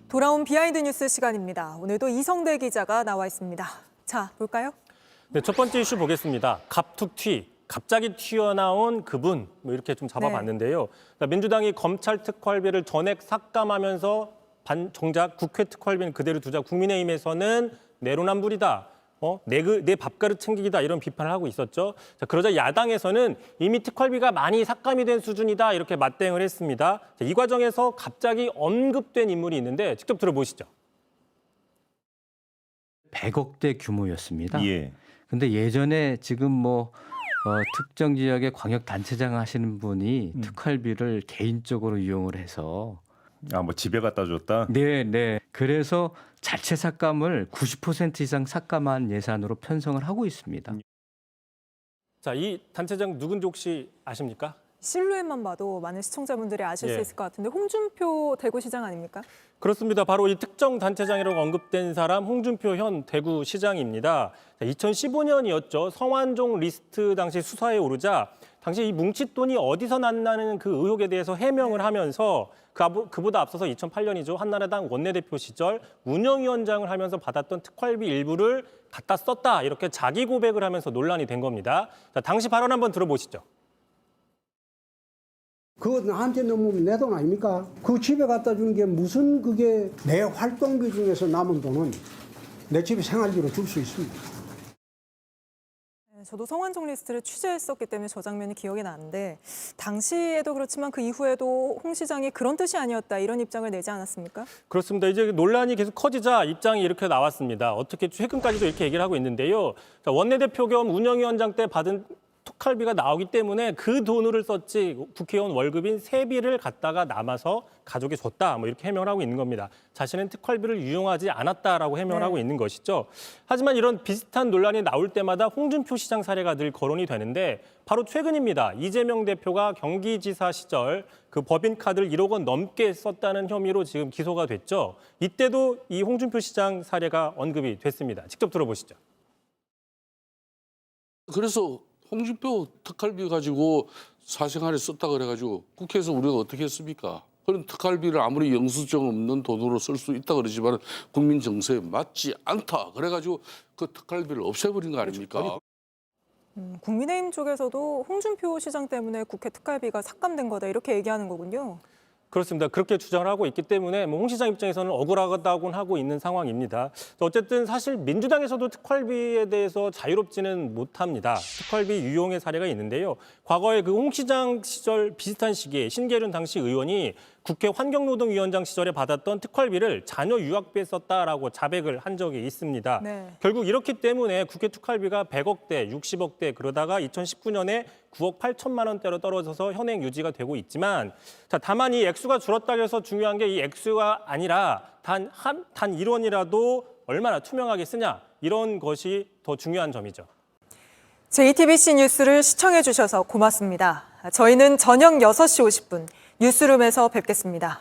돌아온 비하인드 뉴스 시간입니다. 오늘도 이성대 기자가 나와 있습니다. 자, 볼까요? 네, 첫 번째 이슈 보겠습니다. 갑툭튀, 갑자기 튀어나온 그분, 이렇게 좀 잡아봤는데요. 네. 민주당이 검찰 특활비를 전액 삭감하면서 정작 국회 특활비는 그대로 두자 국민의힘에서는 내로남불이다. 내 밥그릇 챙기기다 이런 비판을 하고 있었죠. 자, 그러자 야당에서는 이미 특활비가 많이 삭감이 된 수준이다 이렇게 맞대응을 했습니다. 자, 이 과정에서 갑자기 언급된 인물이 있는데 직접 들어보시죠. 100억대 규모였습니다. 예. 근데 예전에 지금 특정 지역의 광역 단체장 하시는 분이 특활비를 개인적으로 이용을 해서 집에 갖다 줬다? 네. 그래서 자체 삭감을 90% 이상 삭감한 예산으로 편성을 하고 있습니다. 자, 이 단체장 누군지 혹시 아십니까? 실루엣만 봐도 많은 시청자분들이 아실 수 있을 것 같은데 홍준표 대구시장 아닙니까? 그렇습니다. 바로 이 특정 단체장이라고 언급된 사람 홍준표 현 대구시장입니다. 2015년이었죠. 성완종 리스트 당시 수사에 오르자 당시 이 뭉칫돈이 어디서 났나는 그 의혹에 대해서 해명을 하면서 그보다 앞서서 2008년이죠. 한나라당 원내대표 시절 운영위원장을 하면서 받았던 특활비 일부를 갖다 썼다. 이렇게 자기 고백을 하면서 논란이 된 겁니다. 자, 당시 발언 한번 들어보시죠. 그거 나한테 넘으면 내 돈 아닙니까? 그 집에 갖다 주는 게 무슨 그게 내 활동비 중에서 남은 돈은 내 집에 생활비로 줄 수 있습니다. 저도 성완종 리스트를 취재했었기 때문에 저 장면이 기억이 나는데 당시에도 그렇지만 그 이후에도 홍 시장이 그런 뜻이 아니었다 이런 입장을 내지 않았습니까? 그렇습니다. 이제 논란이 계속 커지자 입장이 이렇게 나왔습니다. 어떻게 최근까지도 이렇게 얘기를 하고 있는데요. 자, 원내대표 겸 운영위원장 때 받은 특활비가 나오기 때문에 그 돈을 썼지 국회의원 월급인 세비를 갖다가 남아서 가족에 줬다 이렇게 해명을 하고 있는 겁니다. 자신은 특활비를 유용하지 않았다라고 해명을 하고 있는 것이죠. 하지만 이런 비슷한 논란이 나올 때마다 홍준표 시장 사례가 늘 거론이 되는데 바로 최근입니다. 이재명 대표가 경기지사 시절 그 법인카드를 1억 원 넘게 썼다는 혐의로 지금 기소가 됐죠. 이때도 이 홍준표 시장 사례가 언급이 됐습니다. 직접 들어보시죠. 그래서 홍준표 특활비 가지고 사생활에 썼다 그래가지고 국회에서 우리가 어떻게 했습니까? 그런 특활비를 아무리 영수증 없는 돈으로 쓸 수 있다 그러지만 국민 정서에 맞지 않다. 그래가지고 그 특활비를 없애버린 거 아닙니까? 국민의힘 쪽에서도 홍준표 시장 때문에 국회 특활비가 삭감된 거다 이렇게 얘기하는 거군요. 그렇습니다. 그렇게 주장을 하고 있기 때문에 홍 시장 입장에서는 억울하다고 하고 있는 상황입니다. 어쨌든 사실 민주당에서도 특활비에 대해서 자유롭지는 못합니다. 특활비 유용의 사례가 있는데요. 과거에 그 홍 시장 시절 비슷한 시기에 신계륜 당시 의원이 국회 환경노동위원장 시절에 받았던 특활비를 자녀 유학비에 썼다라고 자백을 한 적이 있습니다. 네. 결국 이렇기 때문에 국회 특활비가 100억대, 60억대 그러다가 2019년에 9억 8천만 원대로 떨어져서 현행 유지가 되고 있지만 다만 이 액수가 줄었다고 해서 중요한 게 이 액수가 아니라 단 1원이라도 얼마나 투명하게 쓰냐 이런 것이 더 중요한 점이죠. JTBC 뉴스를 시청해 주셔서 고맙습니다. 저희는 저녁 6시 50분 뉴스룸에서 뵙겠습니다.